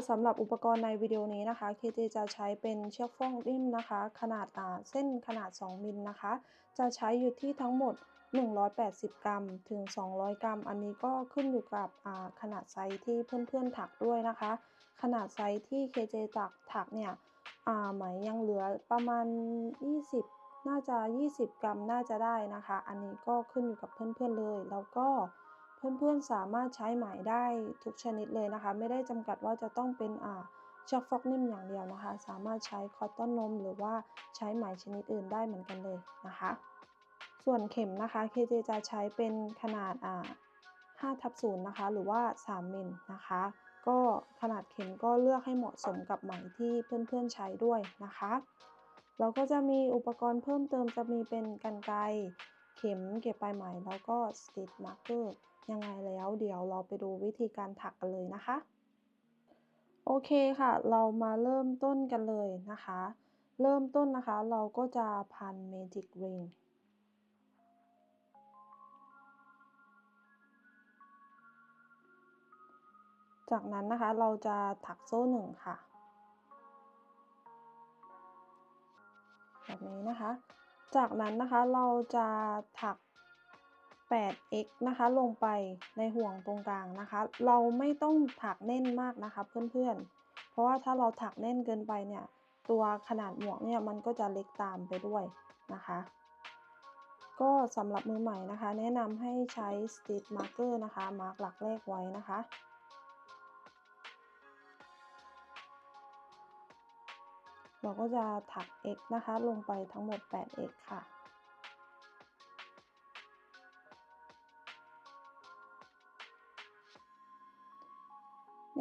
สำหรับอุปกรณ์ในวิดีโอนี้นะคะ KJ จะใช้เป็นเชือกฟอกนิ่มนะคะขนาดเส้นขนาด2มิลนะคะจะใช้อยู่ที่ทั้งหมด180กรัมถึง200กรัมอันนี้ก็ขึ้นอยู่กับขนาดไซส์ที่เพื่อนๆถักด้วยนะคะขนาดไซส์ที่ KJ ถักเนี่ยไหมยังเหลือประมาณ20น่าจะ20กรัมน่าจะได้นะคะอันนี้ก็ขึ้นอยู่กับเพื่อนๆเลยแล้วก็เพื่อนๆสามารถใช้ไหมได้ทุกชนิดเลยนะคะไม่ได้จำกัดว่าจะต้องเป็นเชือกฟอกนิ่มอย่างเดียวนะคะสามารถใช้คอตตอนนมหรือว่าใช้ไหมชนิดอื่นได้เหมือนกันเลยนะคะส่วนเข็มนะคะ KJ จะใช้เป็นขนาด5/0นะคะหรือว่า3มิลนะคะก็ขนาดเข็มก็เลือกให้เหมาะสมกับไหมที่เพื่อนๆใช้ด้วยนะคะแล้วก็จะมีอุปกรณ์เพิ่มเติมจะมีเป็นกรรไกรเข็มเก็บปลายไหมแล้วก็สติชมาร์กเกอร์ยังไงแล้วเดี๋ยวเราไปดูวิธีการถักกันเลยนะคะโอเคค่ะเรามาเริ่มต้นกันเลยนะคะเริ่มต้นนะคะเราก็จะพัน Magic Ring จากนั้นนะคะเราจะถักโซ่1ค่ะแบบนี้นะคะจากนั้นนะคะเราจะถัก 8x นะคะลงไปในห่วงตรงกลางนะคะเราไม่ต้องถักแน่นมากนะคะเพื่อนๆเพราะว่าถ้าเราถักแน่นเกินไปเนี่ยตัวขนาดหมวกเนี่ยมันก็จะเล็กตามไปด้วยนะคะก็สำหรับมือใหม่นะคะแนะนำให้ใช้ Stitch Marker นะคะมาร์กหลักแรกไว้นะคะเราก็จะถัก x นะคะลงไปทั้งหมด 8x ค่ะ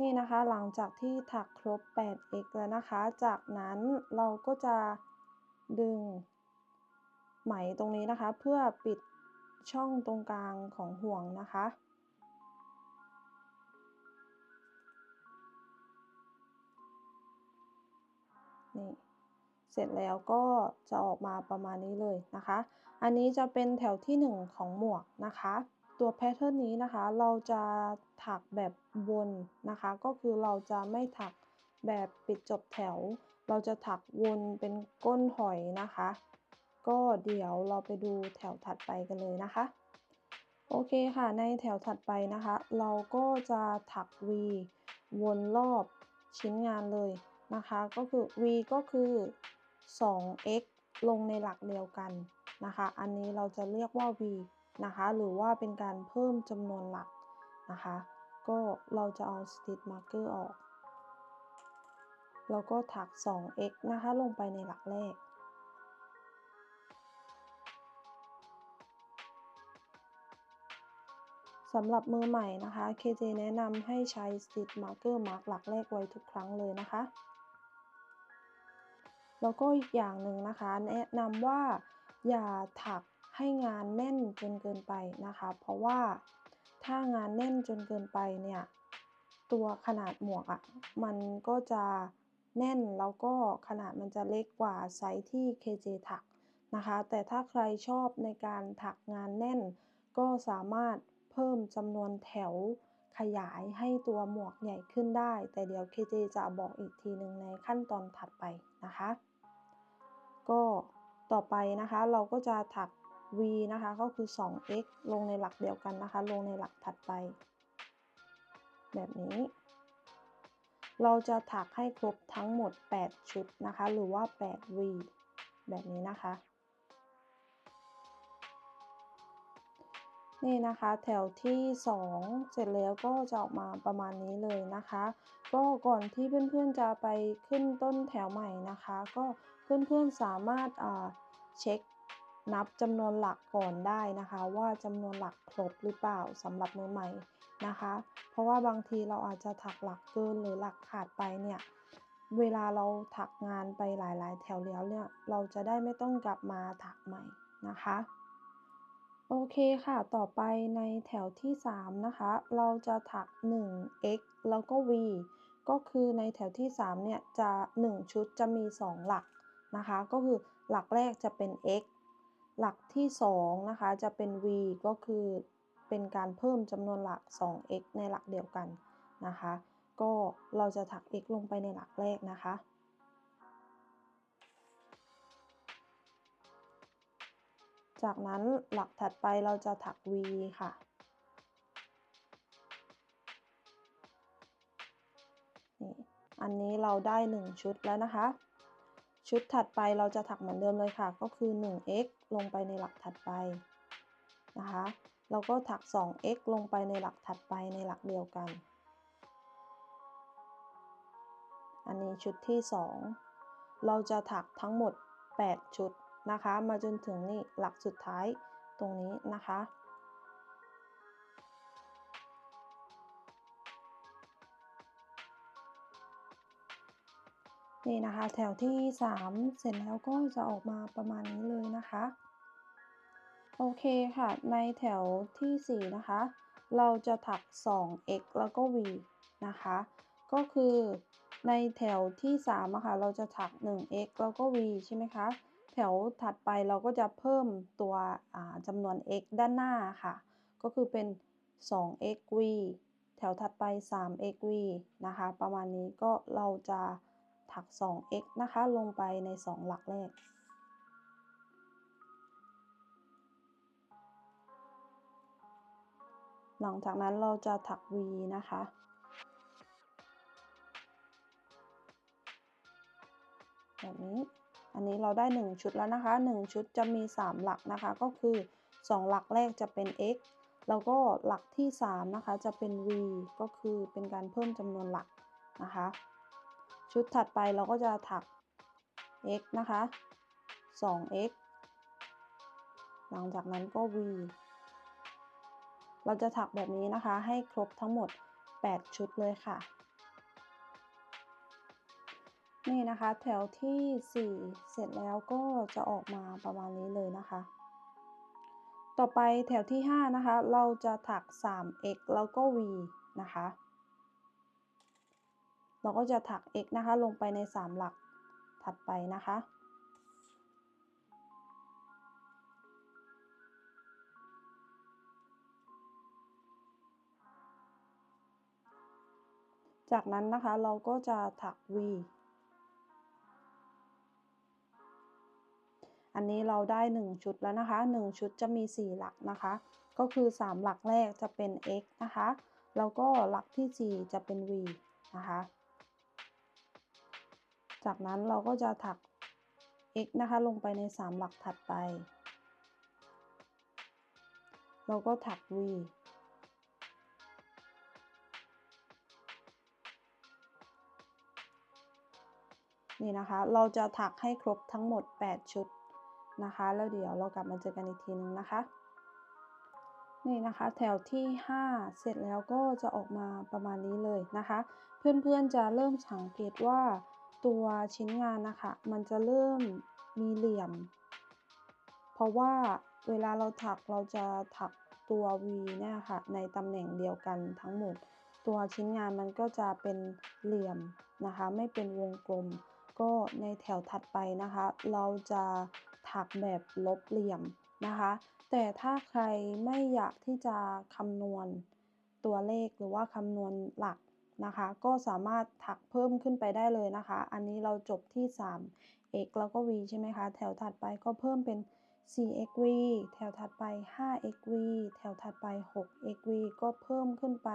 นี่นะคะหลังจากที่ถักครบ 8x แล้วนะคะจากนั้นเราก็จะดึงไหมตรงนี้นะคะเพื่อปิดช่องตรงกลางของห่วงนะคะนี่เสร็จแล้วก็จะออกมาประมาณนี้เลยนะคะอันนี้จะเป็นแถวที่1ของหมวกนะคะตัวแพทเทิร์นนี้นะคะเราจะถักแบบวนนะคะก็คือเราจะไม่ถักแบบปิดจบแถวเราจะถักวนเป็นก้นหอยนะคะก็เดี๋ยวเราไปดูแถวถัดไปกันเลยนะคะโอเคค่ะในแถวถัดไปนะคะเราก็จะถัก V วนรอบชิ้นงานเลยนะคะก็คือ V ก็คือ 2x ลงในหลักเดียวกันนะคะอันนี้เราจะเรียกว่า V นะคะหรือว่าเป็นการเพิ่มจำนวนหลักนะคะก็เราจะเอา Stitch Marker ออกแล้วก็ถัก 2x นะคะลงไปในหลักแรกสำหรับมือใหม่นะคะ KJ แนะนำให้ใช้ Stitch Marker มาร์กหลักแรกไว้ทุกครั้งเลยนะคะแล้วก็อีกอย่างหนึ่งนะคะแนะนำว่าอย่าถักให้งานแน่นจนเกินไปนะคะเพราะว่าถ้างานแน่นจนเกินไปเนี่ยตัวขนาดหมวกมันก็จะแน่นแล้วก็ขนาดมันจะเล็กกว่าไซส์ที่ KJ ถักนะคะแต่ถ้าใครชอบในการถักงานแน่นก็สามารถเพิ่มจำนวนแถวขยายให้ตัวหมวกใหญ่ขึ้นได้แต่เดี๋ยว KJ จะบอกอีกทีหนึ่งในขั้นตอนถัดไปนะคะก็ต่อไปนะคะเราก็จะถัก V นะคะก็คือ 2x ลงในหลักเดียวกันนะคะลงในหลักถัดไปแบบนี้เราจะถักให้ครบทั้งหมด8ชุดนะคะหรือว่า8 V แบบนี้นะคะนี่นะคะแถวที่2เสร็จแล้วก็จะออกมาประมาณนี้เลยนะคะก็ก่อนที่เพื่อนๆจะไปขึ้นต้นแถวใหม่นะคะก็เพื่อนๆสามารถเช็คนับจำนวนหลักก่อนได้นะคะว่าจำนวนหลักครบหรือเปล่าสำหรับมือใหม่นะคะเพราะว่าบางทีเราอาจจะถักหลักเกินหรือหลักขาดไปเนี่ยเวลาเราถักงานไปหลายๆแถวแล้วเนี่ยเราจะได้ไม่ต้องกลับมาถักใหม่นะคะ โอเคค่ะ ต่อไปในแถวที่3นะคะเราจะถัก 1x แล้วก็ v ก็คือในแถวที่3เนี่ยจะ1ชุดจะมี2หลักนะคะก็คือหลักแรกจะเป็น x หลักที่2นะคะจะเป็น v ก็คือเป็นการเพิ่มจำนวนหลัก 2x ในหลักเดียวกันนะคะ ก็เราจะถัก x ลงไปในหลักแรกนะคะจากนั้นหลักถัดไปเราจะถัก v ค่ะนี่อันนี้เราได้1ชุดแล้วนะคะชุดถัดไปเราจะถักเหมือนเดิมเลยค่ะก็คือ 1x ลงไปในหลักถัดไปนะคะแล้วก็ถัก 2x ลงไปในหลักถัดไปในหลักเดียวกันอันนี้ชุดที่2เราจะถักทั้งหมด8ชุดนะคะมาจนถึงนี่หลักสุดท้ายตรงนี้นะคะนี่นะคะแถวที่3เสร็จแล้วก็จะออกมาประมาณนี้เลยนะคะโอเคค่ะในแถวที่4นะคะเราจะถัก 2x แล้วก็ v นะคะก็คือในแถวที่3อะค่ะเราจะถัก 1x แล้วก็ v ใช่ไหมคะแถวถัดไปเราก็จะเพิ่มตัวจำนวน x ด้านหน้าค่ะก็คือเป็น 2xv แถวถัดไป 3xv นะคะประมาณนี้ก็เราจะถัก 2x นะคะลงไปใน2หลักแรกหลังจากนั้นเราจะถัก v นะคะแบบนี้อันนี้เราได้1ชุดแล้วนะคะ1ชุดจะมี3หลักนะคะก็คือ2หลักแรกจะเป็น x แล้วก็หลักที่3นะคะจะเป็น v ก็คือเป็นการเพิ่มจำนวนหลักนะคะชุดถัดไปเราก็จะถัก x นะคะ 2x หลังจากนั้นก็ v เราจะถักแบบนี้นะคะให้ครบทั้งหมด8ชุดเลยค่ะนี่นะคะแถวที่4เสร็จแล้วก็จะออกมาประมาณนี้เลยนะคะต่อไปแถวที่5นะคะเราจะถัก 3x แล้วก็ v นะคะเราก็จะถัก x นะคะลงไปใน3หลักถัดไปนะคะจากนั้นนะคะเราก็จะถัก v อันนี้เราได้1ชุดแล้วนะคะ1ชุดจะมี4หลักนะคะก็คือ3หลักแรกจะเป็น x นะคะแล้วก็หลักที่4จะเป็น v นะคะจากนั้นเราก็จะถัก x นะคะลงไปใน3หลักถัดไปเราก็ถัก v นี่นะคะเราจะถักให้ครบทั้งหมด8ชุดนะคะแล้วเดี๋ยวเรากลับมาเจอกันอีกทีนึงนะคะนี่นะคะแถวที่5เสร็จแล้วก็จะออกมาประมาณนี้เลยนะคะเพื่อนๆจะเริ่มสังเกตว่าตัวชิ้นงานนะคะมันจะเริ่มมีเหลี่ยมเพราะว่าเวลาเราถักเราจะถักตัว V เนี่ยค่ะในตำแหน่งเดียวกันทั้งหมดตัวชิ้นงานมันก็จะเป็นเหลี่ยมนะคะไม่เป็นวงกลมก็ในแถวถัดไปนะคะเราจะถักแบบลบเหลี่ยมนะคะแต่ถ้าใครไม่อยากที่จะคำนวณตัวเลขหรือว่าคำนวณหลักนะคะก็สามารถถักเพิ่มขึ้นไปได้เลยนะคะอันนี้เราจบที่3x แล้วก็ v ใช่ไหมคะแถวถัดไปก็เพิ่มเป็น 4xv แถวถัดไป 5xv แถวถัดไป 6xv ก็เพิ่มขึ้นไป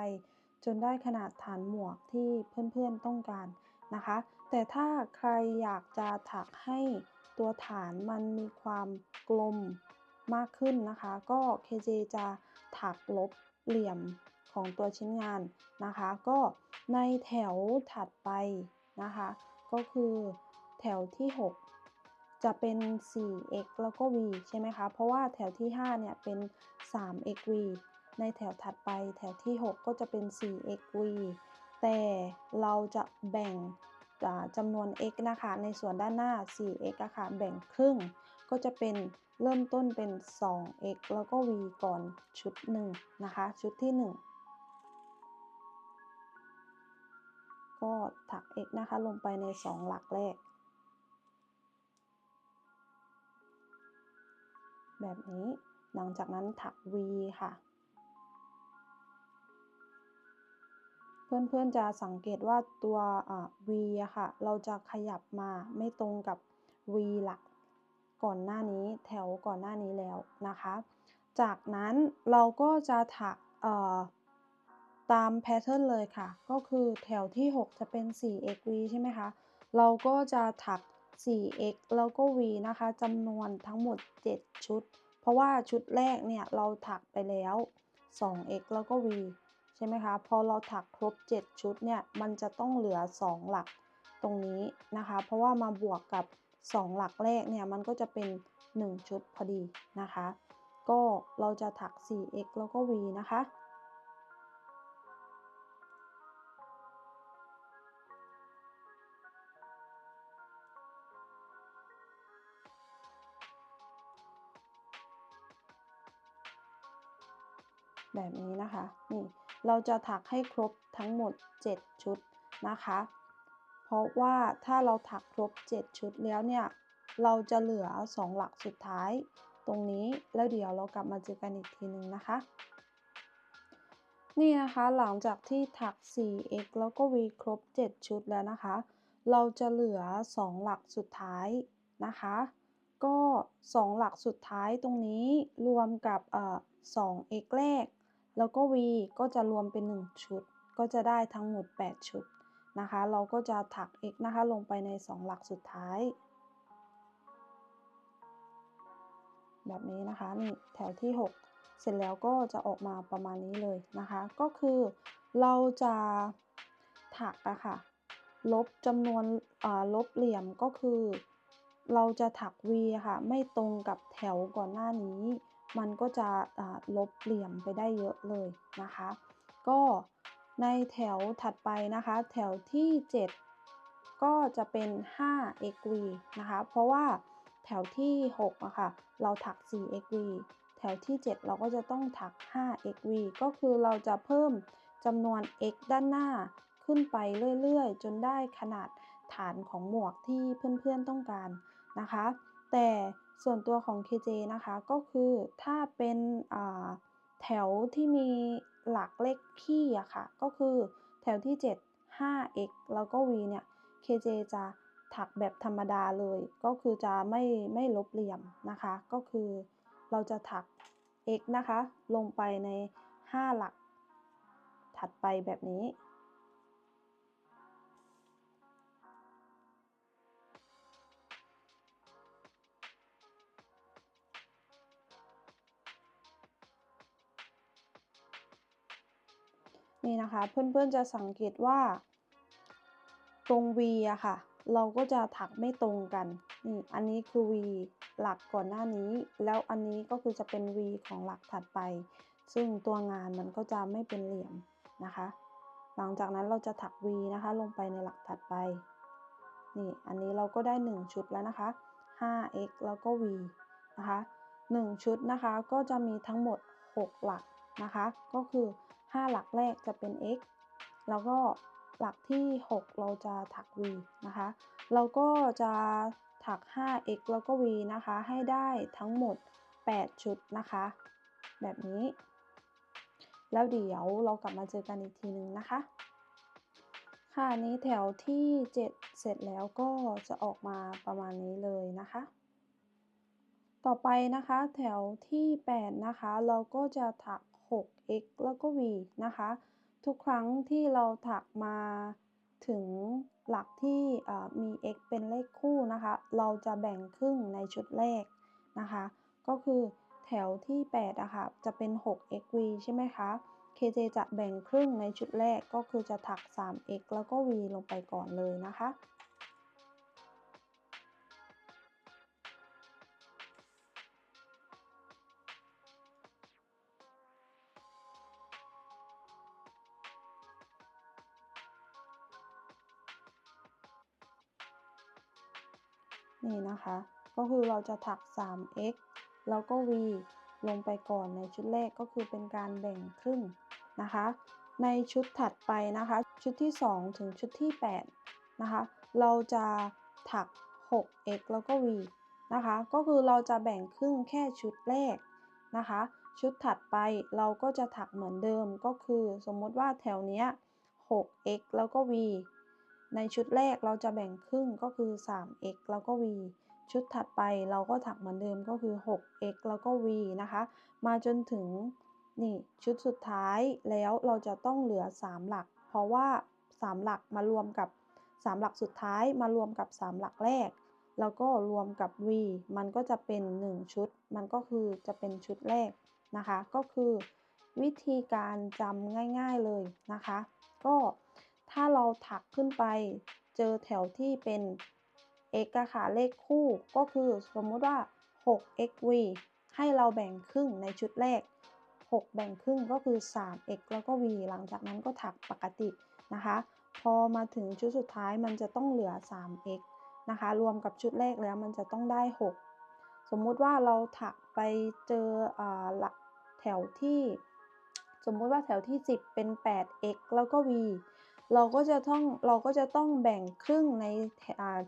จนได้ขนาดฐานหมวกที่เพื่อนๆต้องการนะคะแต่ถ้าใครอยากจะถักให้ตัวฐานมันมีความกลมมากขึ้นนะคะก็ KJ จะถักลบเหลี่ยมของตัวชิ้นงานนะคะก็ในแถวถัดไปนะคะก็คือแถวที่6จะเป็น 4x แล้วก็ v ใช่ไหมคะเพราะว่าแถวที่5เนี่ยเป็น 3xv ในแถวถัดไปแถวที่6ก็จะเป็น 4xv แต่เราจะแบ่งจำนวน x นะคะในส่วนด้านหน้า 4x อะค่ะแบ่งครึ่งก็จะเป็นเริ่มต้นเป็น 2x แล้วก็ v ก่อนชุด1นะคะชุดที่1ก็ถัก x นะคะลงไปใน2หลักแรกแบบนี้หลังจากนั้นถัก v ค่ะ เพื่อนๆจะสังเกตว่าตัวV อะค่ะเราจะขยับมาไม่ตรงกับ V หลักก่อนหน้านี้แถวก่อนหน้านี้แล้วนะคะจากนั้นเราก็จะถักตามแพทเทิร์นเลยค่ะก็คือแถวที่6จะเป็น 4xv ใช่ไหมคะเราก็จะถัก 4x แล้วก็ v นะคะจำนวนทั้งหมด7ชุดเพราะว่าชุดแรกเนี่ยเราถักไปแล้ว 2x แล้วก็ v ใช่ไหมคะพอเราถักครบ7ชุดเนี่ยมันจะต้องเหลือ2หลักตรงนี้นะคะเพราะว่ามาบวกกับ2หลักแรกเนี่ยมันก็จะเป็น1ชุดพอดีนะคะก็เราจะถัก 4x แล้วก็ v นะคะแบบนี้นะคะนี่เราจะถักให้ครบทั้งหมด7ชุดนะคะเพราะว่าถ้าเราถักครบ7ชุดแล้วเนี่ยเราจะเหลือ2หลักสุดท้ายตรงนี้แล้วเดี๋ยวเรากลับมาเจอกันอีกทีหนึ่งนะคะนี่นะคะหลังจากที่ถัก 4x แล้วก็ v ครบ7ชุดแล้วนะคะเราจะเหลือ2หลักสุดท้ายนะคะก็2หลักสุดท้ายตรงนี้รวมกับ2x แรกแล้วก็ v ก็จะรวมเป็น1ชุดก็จะได้ทั้งหมด8ชุดนะคะเราก็จะถัก x นะคะลงไปใน2หลักสุดท้ายแบบนี้นะคะนี่แถวที่6เสร็จแล้วก็จะออกมาประมาณนี้เลยนะคะก็คือเราจะถักอะค่ะลบจำนวนลบเหลี่ยมก็คือเราจะถัก V อะค่ะไม่ตรงกับแถวก่อนหน้านี้มันก็จะลบเหลี่ยมไปได้เยอะเลยนะคะก็ในแถวถัดไปนะคะแถวที่7ก็จะเป็น 5xv นะคะเพราะว่าแถวที่6อะค่ะเราถัก 4xv แถวที่7เราก็จะต้องถัก 5xv ก็คือเราจะเพิ่มจำนวน x ด้านหน้าขึ้นไปเรื่อยๆจนได้ขนาดฐานของหมวกที่เพื่อนๆต้องการนะคะแต่ส่วนตัวของ KJ นะคะก็คือถ้าเป็นแถวที่มีหลักเลขคี่อะค่ะก็คือแถวที่7 5x แล้วก็ v เนี่ย KJ จะถักแบบธรรมดาเลยก็คือจะไม่ลบเหลี่ยมนะคะก็คือเราจะถัก x นะคะลงไปใน5หลักถัดไปแบบนี้นี่นะคะเพื่อนๆจะสังเกตว่าตรง V อะค่ะเราก็จะถักไม่ตรงกันนี่อันนี้คือ V หลักก่อนหน้านี้แล้วอันนี้ก็คือจะเป็น V ของหลักถัดไปซึ่งตัวงานมันก็จะไม่เป็นเหลี่ยมนะคะหลังจากนั้นเราจะถัก V นะคะลงไปในหลักถัดไปนี่อันนี้เราก็ได้1ชุดแล้วนะคะ 5x แล้วก็ v นะคะ1ชุดนะคะก็จะมีทั้งหมด6หลักนะคะก็คือ5หลักแรกจะเป็น x แล้วก็หลักที่6เราจะถัก v นะคะเราก็จะถัก 5x แล้วก็ v นะคะให้ได้ทั้งหมด8ชุดนะคะแบบนี้แล้วเดี๋ยวเรากลับมาเจอกันอีกทีนึงนะคะ ค่ะนี้แถวที่7เสร็จแล้วก็จะออกมาประมาณนี้เลยนะคะต่อไปนะคะแถวที่8นะคะเราก็จะถัก 6x แล้วก็ v นะคะทุกครั้งที่เราถักมาถึงหลักที่มี x เป็นเลขคู่นะคะเราจะแบ่งครึ่งในชุดแรกนะคะก็คือแถวที่8อะค่ะจะเป็น 6xv ใช่ไหมคะ KJ จะแบ่งครึ่งในชุดแรกก็คือจะถัก 3x แล้วก็ v ลงไปก่อนเลยนะคะนี่นะคะก็คือเราจะถัก 3x แล้วก็ v ลงไปก่อนในชุดแรกก็คือเป็นการแบ่งครึ่งนะคะในชุดถัดไปนะคะชุดที่2ถึงชุดที่8นะคะเราจะถัก 6x แล้วก็ v นะคะก็คือเราจะแบ่งครึ่งแค่ชุดแรกนะคะชุดถัดไปเราก็จะถักเหมือนเดิมก็คือสมมติว่าแถวเนี้ย 6x แล้วก็ v ในชุดแรกเราจะแบ่งครึ่งก็คือ 3x แล้วก็ v ชุดถัดไปเราก็ถักเหมือนเดิมก็คือ 6x แล้วก็ v นะคะมาจนถึงนี่ชุดสุดท้ายแล้วเราจะต้องเหลือ3หลักเพราะว่า3หลักมารวมกับ3หลักสุดท้ายมารวมกับ3หลักแรกแล้วก็รวมกับ v มันก็จะเป็น1ชุดมันก็คือจะเป็นชุดแรกนะคะก็คือวิธีการจำง่ายๆเลยนะคะก็ถ้าเราถักขึ้นไปเจอแถวที่เป็น x อะค่ะเลขคู่ก็คือสมมุติว่า 6xv ให้เราแบ่งครึ่งในชุดแรก6แบ่งครึ่งก็คือ 3x แล้วก็ v หลังจากนั้นก็ถักปกตินะคะพอมาถึงชุดสุดท้ายมันจะต้องเหลือ 3x นะคะรวมกับชุดแรกแล้วมันจะต้องได้6สมมุติว่าเราถักไปเจอแถวที่สมมุติว่าแถวที่10เป็น 8x แล้วก็ v เราก็จะต้องแบ่งครึ่งใน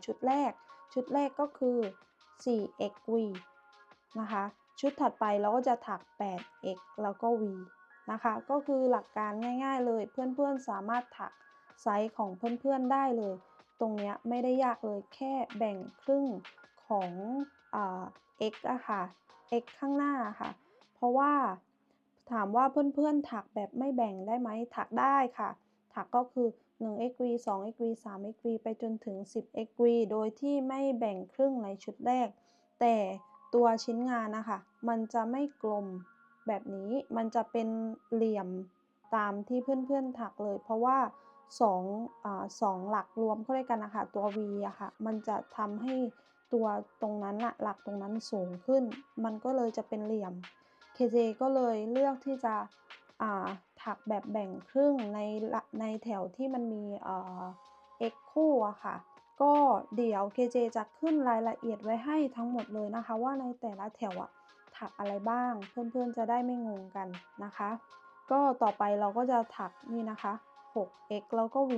ชุดแรกก็คือ 4xv นะคะชุดถัดไปเราก็จะถัก 8x แล้วก็ v นะคะก็คือหลักการง่ายๆเลยเพื่อนๆสามารถถักไซส์ของเพื่อนๆได้เลยตรงเนี้ยไม่ได้ยากเลยแค่แบ่งครึ่งของx อะค่ะ x ข้างหน้าค่ะเพราะว่าถามว่าเพื่อนๆถักแบบไม่แบ่งได้ไหมถักได้ค่ะถักก็คือ 1xv 2xv 3xv ไปจนถึง 10xv โดยที่ไม่แบ่งครึ่งในชุดแรกแต่ตัวชิ้นงานนะคะมันจะไม่กลมแบบนี้มันจะเป็นเหลี่ยมตามที่เพื่อนๆถักเลยเพราะว่า2หลักรวมเข้าด้วยกันนะคะตัว v อะค่ะมันจะทำให้ตัวตรงนั้นอะหลักตรงนั้นสูงขึ้นมันก็เลยจะเป็นเหลี่ยม KJ ก็เลยเลือกที่จะถักแบบแบ่งครึ่งในแถวที่มันมีx คู่อะค่ะก็เดี๋ยว KJ จะขึ้นรายละเอียดไว้ให้ทั้งหมดเลยนะคะว่าในแต่ละแถวอะถักอะไรบ้างเพื่อนๆจะได้ไม่งงกันนะคะก็ต่อไปเราก็จะถักนี่นะคะ 6x แล้วก็ v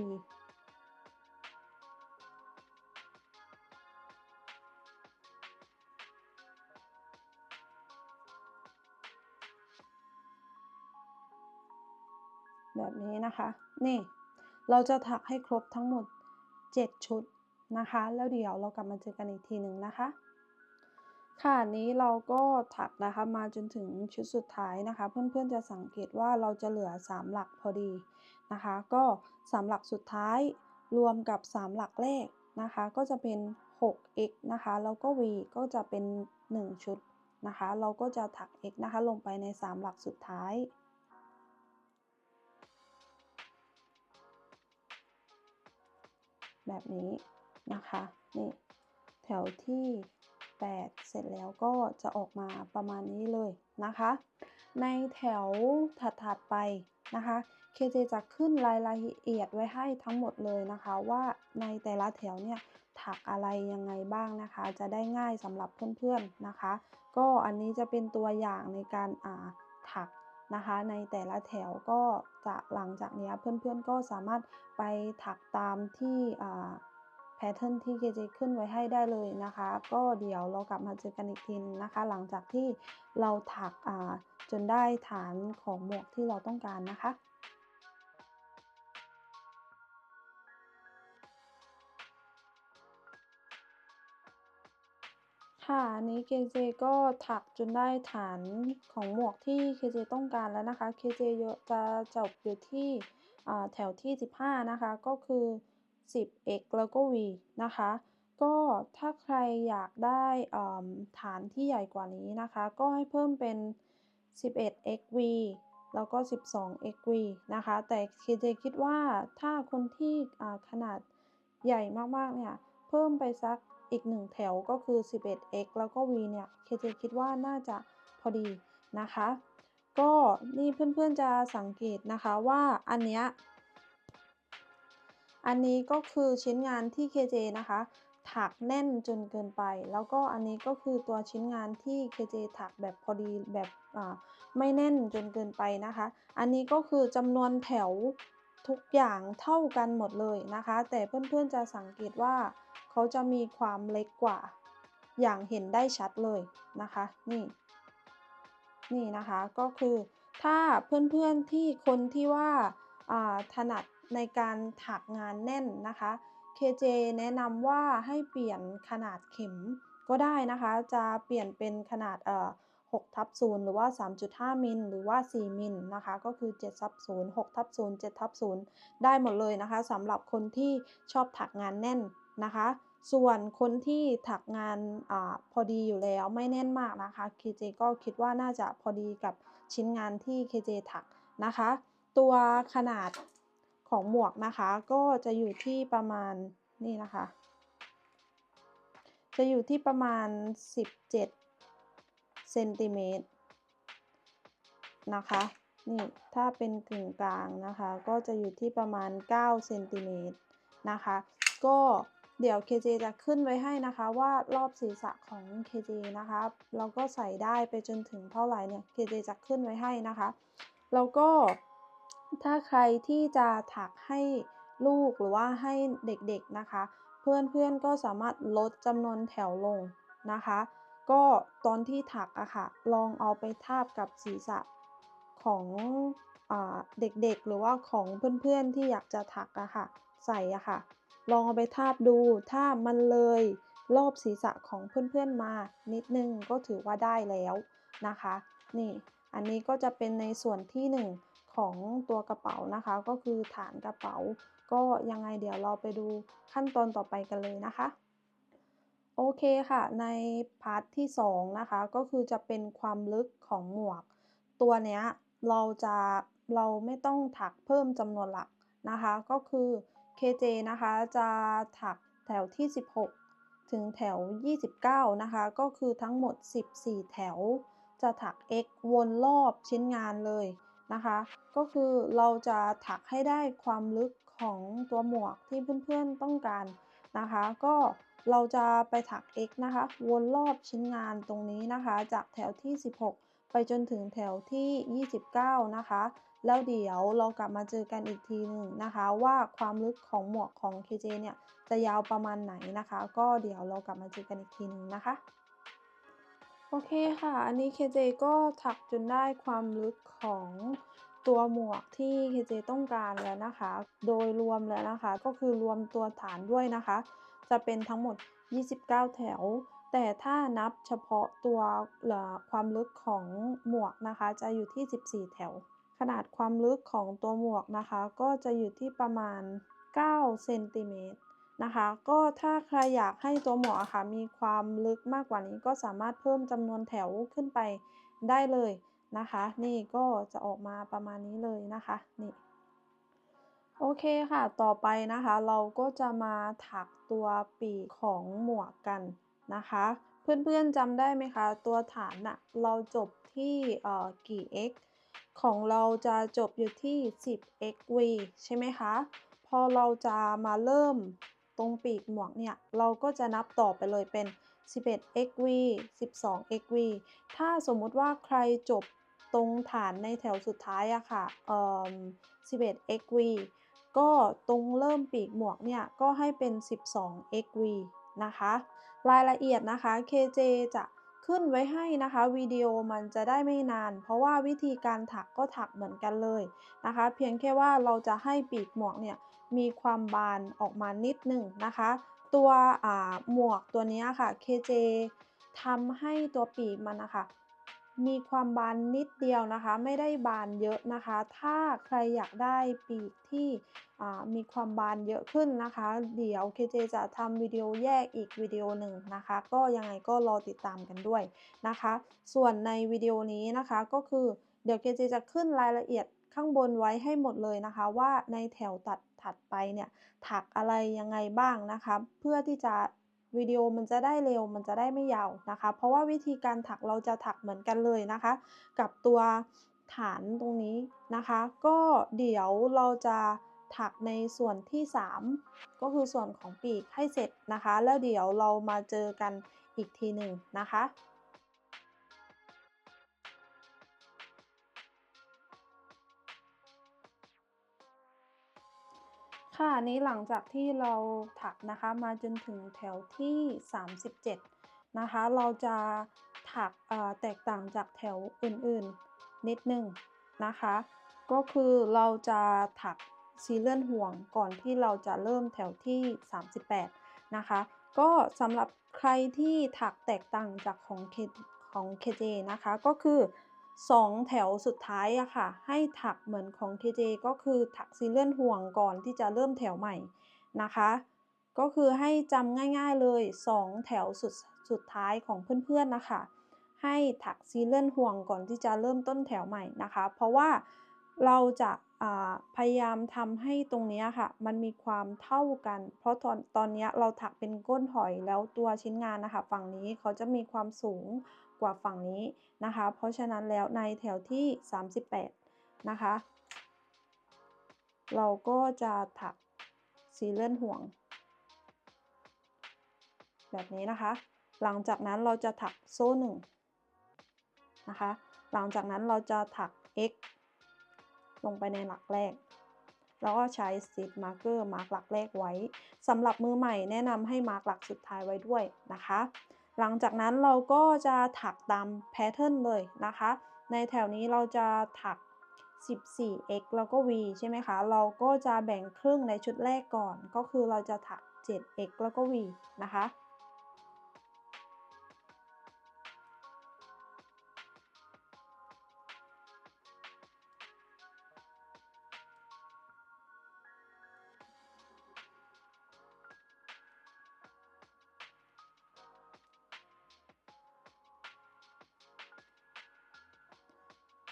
แบบนี้นะคะนี่เราจะถักให้ครบทั้งหมด7ชุดนะคะแล้วเดี๋ยวเรากลับมาเจอกันอีกทีหนึ่งนะคะค่ะนี้เราก็ถักนะคะมาจนถึงชุดสุดท้ายนะคะเพื่อนๆจะสังเกตว่าเราจะเหลือ3หลักพอดีนะคะก็3หลักสุดท้ายรวมกับ3หลักแรกนะคะก็จะเป็น 6x นะคะแล้วก็ v ก็จะเป็น1ชุดนะคะเราก็จะถัก x นะคะลงไปใน3หลักสุดท้ายแบบนี้นะคะนี่แถวที่8เสร็จแล้วก็จะออกมาประมาณนี้เลยนะคะในแถวถัดๆไปนะคะ KJ จะขึ้นรายละเอียดไว้ให้ทั้งหมดเลยนะคะว่าในแต่ละแถวเนี่ยถักอะไรยังไงบ้างนะคะจะได้ง่ายสำหรับเพื่อนๆนะคะก็อันนี้จะเป็นตัวอย่างในการถักนะคะในแต่ละแถวก็จะหลังจากนี้เพื่อนๆก็สามารถไปถักตามที่แพทเทิร์นที่ KJ ขึ้นไว้ให้ได้เลยนะคะก็เดี๋ยวเรากลับมาเจอกันอีกทีนึงนะคะหลังจากที่เราถักจนได้ฐานของหมวกที่เราต้องการนะคะค่ะอันนี้ KJ ก็ถักจนได้ฐานของหมวกที่ KJ ต้องการแล้วนะคะ KJ จะจบอยู่ที่แถวที่15นะคะก็คือ 10x แล้วก็ v นะคะก็ถ้าใครอยากได้ฐานที่ใหญ่กว่านี้นะคะก็ให้เพิ่มเป็น 11xv แล้วก็ 12xv นะคะแต่ KJ คิดว่าถ้าคนที่ขนาดใหญ่มากๆเนี่ยเพิ่มไปสักอีก1แถวก็คือ 11x แล้วก็ v เนี่ย KJ คิดว่าน่าจะพอดีนะคะก็นี่เพื่อนๆจะสังเกตนะคะว่าอันนี้ก็คือชิ้นงานที่ KJ นะคะถักแน่นจนเกินไปแล้วก็อันนี้ก็คือตัวชิ้นงานที่ KJ ถักแบบพอดีแบบไม่แน่นจนเกินไปนะคะอันนี้ก็คือจำนวนแถวทุกอย่างเท่ากันหมดเลยนะคะแต่เพื่อนๆจะสังเกตว่าเขาจะมีความเล็กกว่าอย่างเห็นได้ชัดเลยนะคะนี่นะคะก็คือถ้าเพื่อนๆที่คนที่ว่าถนัด ในการถักงานแน่นนะคะ KJ แนะนำว่าให้เปลี่ยนขนาดเข็มก็ได้นะคะจะเปลี่ยนเป็นขนาด6/0หรือว่า3.5มิลหรือว่า4มิลนะคะก็คือ7/0 6/0 7/0ได้หมดเลยนะคะสำหรับคนที่ชอบถักงานแน่นนะคะส่วนคนที่ถักงานพอดีอยู่แล้วไม่แน่นมากนะคะ KJ ก็คิดว่าน่าจะพอดีกับชิ้นงานที่ KJ ถักนะคะตัวขนาดของหมวกนะคะก็จะอยู่ที่ประมาณนี่นะคะจะอยู่ที่ประมาณ17เซนติเมตรนะคะนี่ถ้าเป็นกึ่งกลางนะคะก็จะอยู่ที่ประมาณ9เซนติเมตรนะคะก็เดี๋ยว KJ จะขึ้นไว้ให้นะคะว่ารอบศีรษะของ KJ นะคะเราก็ใส่ได้ไปจนถึงเท่าไหร่เนี่ย KJ จะขึ้นไว้ให้นะคะแล้วก็ถ้าใครที่จะถักให้ลูกหรือว่าให้เด็กๆนะคะเพื่อนๆก็สามารถลดจำนวนแถวลงนะคะก็ตอนที่ถักอะค่ะลองเอาไปทาบกับศีรษะของเด็กๆหรือว่าของเพื่อนๆที่อยากจะถักอะค่ะใส่อะค่ะลองเอาไปทาบดูถ้ามันเลยรอบศีรษะของเพื่อนๆมานิดนึงก็ถือว่าได้แล้วนะคะนี่อันนี้ก็จะเป็นในส่วนที่1ของตัวกระเป๋านะคะก็คือฐานกระเป๋าก็ยังไงเดี๋ยวเราไปดูขั้นตอนต่อไปกันเลยนะคะ โอเคค่ะในพาร์ทที่2นะคะก็คือจะเป็นความลึกของหมวกตัวเนี้ยเราจะเราไม่ต้องถักเพิ่มจำนวนหลักนะคะก็คือ KJ นะคะจะถักแถวที่16ถึงแถว29นะคะก็คือทั้งหมด14แถวจะถัก X วนรอบชิ้นงานเลยนะคะก็คือเราจะถักให้ได้ความลึกของตัวหมวกที่เพื่อนๆต้องการนะคะก็เราจะไปถัก X นะคะวนรอบชิ้นงานตรงนี้นะคะจากแถวที่16ไปจนถึงแถวที่29นะคะแล้วเดี๋ยวเรากลับมาเจอกันอีกทีหนึ่งนะคะว่าความลึกของหมวกของ KJ เนี่ยจะยาวประมาณไหนนะคะก็เดี๋ยวเรากลับมาเจอกันอีกทีหนึ่งนะคะโอเคค่ะอันนี้ KJ ก็ถักจนได้ความลึกของตัวหมวกที่ KJ ต้องการแล้วนะคะโดยรวมแล้วนะคะก็คือรวมตัวฐานด้วยนะคะจะเป็นทั้งหมด29แถวแต่ถ้านับเฉพาะตัวความลึกของหมวกนะคะจะอยู่ที่14แถวขนาดความลึกของตัวหมวกนะคะก็จะอยู่ที่ประมาณ9เซนติเมตรนะคะก็ถ้าใครอยากให้ตัวหมวกอะค่ะมีความลึกมากกว่านี้ก็สามารถเพิ่มจำนวนแถวขึ้นไปได้เลยนะคะนี่ก็จะออกมาประมาณนี้เลยนะคะนี่ โอเคค่ะต่อไปนะคะเราก็จะมาถักตัวปีกของหมวกกันนะคะเพื่อนๆจำได้ไหมคะตัวฐานน่ะเราจบที่กี่ x ของเราจะจบอยู่ที่10 xv ใช่ไหมคะพอเราจะมาเริ่มตรงปีกหมวกเนี่ยเราก็จะนับต่อไปเลยเป็น11 xv 12 xv ถ้าสมมุติว่าใครจบตรงฐานในแถวสุดท้ายอะค่ะ11 xv ก็ตรงเริ่มปีกหมวกเนี่ยก็ให้เป็น12 xv นะคะรายละเอียดนะคะ KJ จะขึ้นไว้ให้นะคะวิดีโอมันจะได้ไม่นานเพราะว่าวิธีการถักก็ถักเหมือนกันเลยนะคะเพียงแค่ว่าเราจะให้ปีกหมวกเนี่ยมีความบานออกมานิดหนึ่งนะคะตัวหมวกตัวนี้ค่ะ KJ ทำให้ตัวปีกมันนะคะมีความบานนิดเดียวนะคะไม่ได้บานเยอะนะคะถ้าใครอยากได้ปีกที่มีความบานเยอะขึ้นนะคะเดี๋ยว KJ จะทำวิดีโอแยกอีกวิดีโอหนึ่งนะคะก็ยังไงก็รอติดตามกันด้วยนะคะส่วนในวิดีโอนี้นะคะก็คือเดี๋ยว KJ จะขึ้นรายละเอียดข้างบนไว้ให้หมดเลยนะคะว่าในแถวถัดไปเนี่ยถักอะไรยังไงบ้างนะคะเพื่อที่จะวิดีโอมันจะได้เร็วมันจะได้ไม่ยาวนะคะเพราะว่าวิธีการถักเราจะถักเหมือนกันเลยนะคะกับตัวฐานตรงนี้นะคะก็เดี๋ยวเราจะถักในส่วนที่3ก็คือส่วนของปีกให้เสร็จนะคะแล้วเดี๋ยวเรามาเจอกันอีกทีหนึ่งนะคะ ค่ะอันนี้หลังจากที่เราถักนะคะมาจนถึงแถวที่37นะคะเราจะถักแตกต่างจากแถวอื่นๆนิดหนึ่งนะคะก็คือเราจะถัก ซีเลื่อนห่วงก่อนที่เราจะเริ่มแถวที่38นะคะก็สำหรับใครที่ถักแตกต่างจากของ KJ นะคะก็คือ2แถวสุดท้ายอะค่ะให้ถักเหมือนของ KJ ก็คือถักซีเลื่อนห่วงก่อนที่จะเริ่มแถวใหม่นะคะก็คือให้จำง่ายๆเลย2แถวสุดท้ายของเพื่อนๆนะคะให้ถักซีเลื่อนห่วงก่อนที่จะเริ่มต้นแถวใหม่นะคะเพราะว่าเราจะพยายามทำให้ตรงนี้ค่ะมันมีความเท่ากันเพราะตอนนี้เราถักเป็นก้นหอยแล้วตัวชิ้นงานนะคะฝั่งนี้เขาจะมีความสูงกว่าฝั่งนี้นะคะเพราะฉะนั้นแล้วในแถวที่38นะคะเราก็จะถักซีเลื่อนห่วงแบบนี้นะคะหลังจากนั้นเราจะถักโซ่1นะคะหลังจากนั้นเราจะถัก x ลงไปในหลักแรกแล้วก็ใช้ Stitch Marker มาร์กหลักแรกไว้สำหรับมือใหม่แนะนำให้มาร์กหลักสุดท้ายไว้ด้วยนะคะหลังจากนั้นเราก็จะถักตามแพทเทิร์นเลยนะคะในแถวนี้เราจะถัก 14x แล้วก็ v ใช่ไหมคะเราก็จะแบ่งครึ่งในชุดแรกก่อนก็คือเราจะถัก 7x แล้วก็ v นะคะ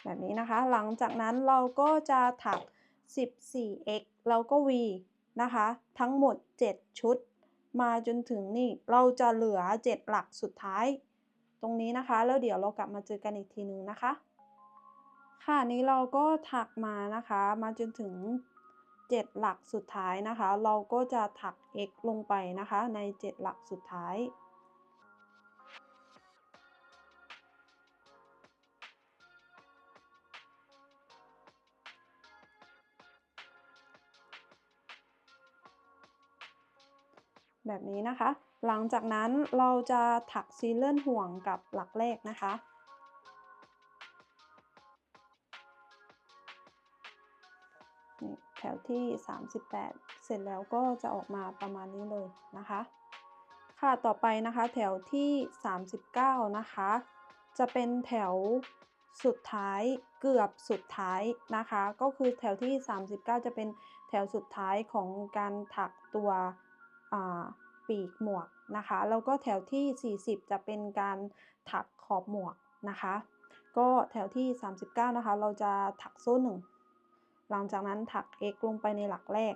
แบบนี้นะคะหลังจากนั้นเราก็จะถัก 14x แล้วก็ v นะคะทั้งหมด7ชุดมาจนถึงนี่เราจะเหลือ7หลักสุดท้ายตรงนี้นะคะแล้วเดี๋ยวเรากลับมาเจอกันอีกทีนึงนะคะค่ะนี้เราก็ถักมานะคะมาจนถึง7หลักสุดท้ายนะคะเราก็จะถัก x ลงไปนะคะใน7หลักสุดท้าย แบบนี้นะคะ หลังจากนั้นเราจะถักซีเลื่อนห่วงกับหลักแรกนะคะนี่แถวที่38เสร็จแล้วก็จะออกมาประมาณนี้เลยนะคะค่ะต่อไปนะคะแถวที่39นะคะจะเป็นแถวสุดท้ายเกือบสุดท้ายนะคะก็คือแถวที่39จะเป็นแถวสุดท้ายของการถักตัวปีกหมวกนะคะแล้วก็แถวที่40จะเป็นการถักขอบหมวกนะคะก็แถวที่39นะคะเราจะถักโซ่1หลังจากนั้นถัก x ลงไปในหลักแรก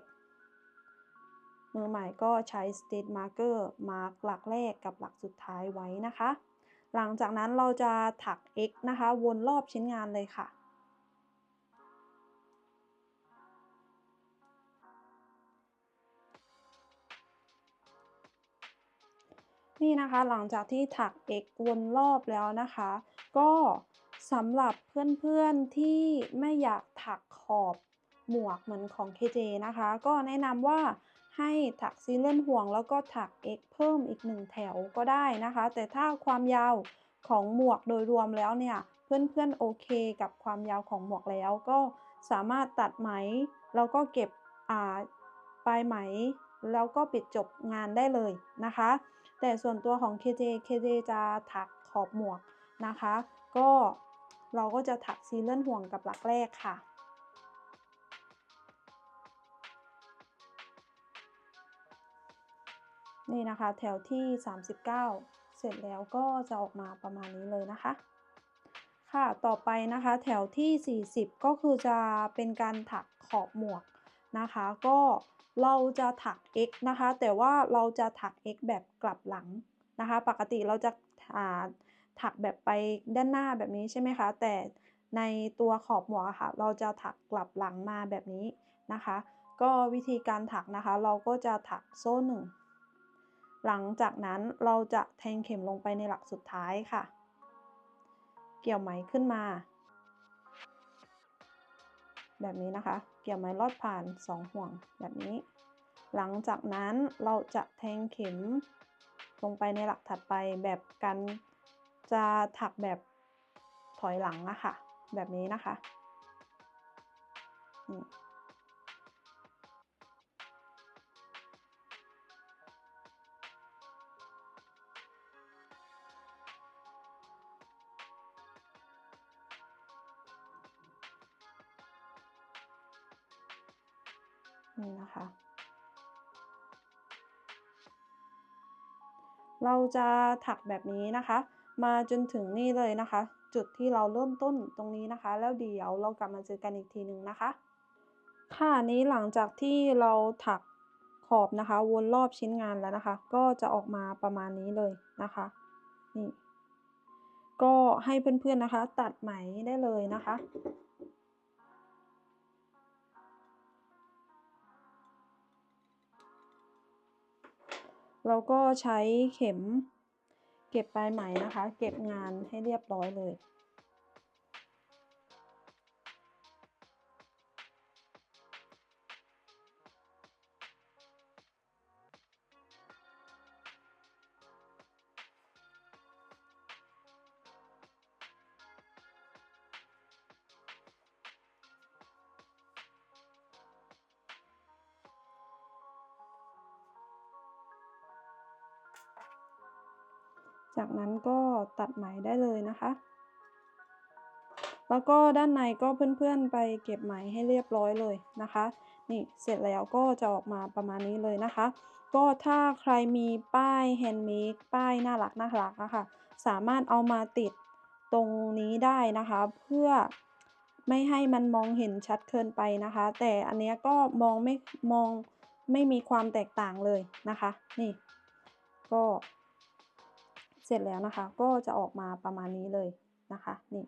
มือใหม่ก็ใช้ Stitch Marker มาร์กหลักแรกกับหลักสุดท้ายไว้นะคะหลังจากนั้นเราจะถัก x นะคะวนรอบชิ้นงานเลยค่ะนี่นะคะหลังจากที่ถัก x วนรอบแล้วนะคะก็สำหรับเพื่อนๆที่ไม่อยากถักขอบหมวกเหมือนของ KJ นะคะก็แนะนำว่าให้ถักซีเลื่อนห่วงแล้วก็ถัก x เพิ่มอีก1แถวก็ได้นะคะแต่ถ้าความยาวของหมวกโดยรวมแล้วเนี่ยเพื่อนๆโอเคกับความยาวของหมวกแล้วก็สามารถตัดไหมแล้วก็เก็บปลายไหมแล้วก็ปิดจบงานได้เลยนะคะแต่ส่วนตัวของ KJ จะถักขอบหมวกนะคะก็เราก็จะถักซีเลื่อนห่วงกับหลักแรกค่ะนี่นะคะแถวที่39เสร็จแล้วก็จะออกมาประมาณนี้เลยนะคะค่ะต่อไปนะคะแถวที่40ก็คือจะเป็นการถักขอบหมวกนะคะก็เราจะถัก x นะคะแต่ว่าเราจะถัก x แบบกลับหลังนะคะปกติเราจะอ่าถักแบบไปด้านหน้าแบบนี้ใช่ไหมคะแต่ในตัวขอบหมวกอะค่ะเราจะถักกลับหลังมาแบบนี้นะคะก็วิธีการถักนะคะเราก็จะถักโซ่1หลังจากนั้นเราจะแทงเข็มลงไปในหลักสุดท้ายค่ะเกี่ยวไหมขึ้นมาแบบนี้นะคะเกี่ยวไหมลอดผ่าน2ห่วงแบบนี้หลังจากนั้นเราจะแทงเข็มลงไปในหลักถัดไปแบบกันจะถักแบบถอยหลังอะค่ะแบบนี้นะคะนี่ นี่นะคะ เราจะถักแบบนี้นะคะมาจนถึงนี่เลยนะคะ จุดที่เราเริ่มต้นตรงนี้นะคะ แล้วเดี๋ยวเรากลับมาเจอกันอีกทีหนึ่งนะคะค่ะนี้หลังจากที่เราถักขอบนะคะวนรอบชิ้นงานแล้วนะคะ ก็จะออกมาประมาณนี้เลยนะคะนี่ก็ให้เพื่อนๆนะคะตัดไหมได้เลยนะคะ เราก็ใช้เข็มเก็บปลายไหมนะคะ เก็บงานให้เรียบร้อยเลย จากนั้นก็ตัดไหมได้เลยนะคะ แล้วก็ด้านในก็เพื่อนๆไปเก็บไหมให้เรียบร้อยเลยนะคะนี่เสร็จแล้วก็จะออกมาประมาณนี้เลยนะคะก็ถ้าใครมีป้ายแฮนด์เมดป้ายน่ารักอะค่ะสามารถเอามาติดตรงนี้ได้นะคะเพื่อไม่ให้มันมองเห็นชัดเกินไปนะคะแต่อันเนี้ยก็มองไม่มีความแตกต่างเลยนะคะนี่ก็เสร็จแล้วนะคะก็จะออกมาประมาณนี้เลยนะคะนี่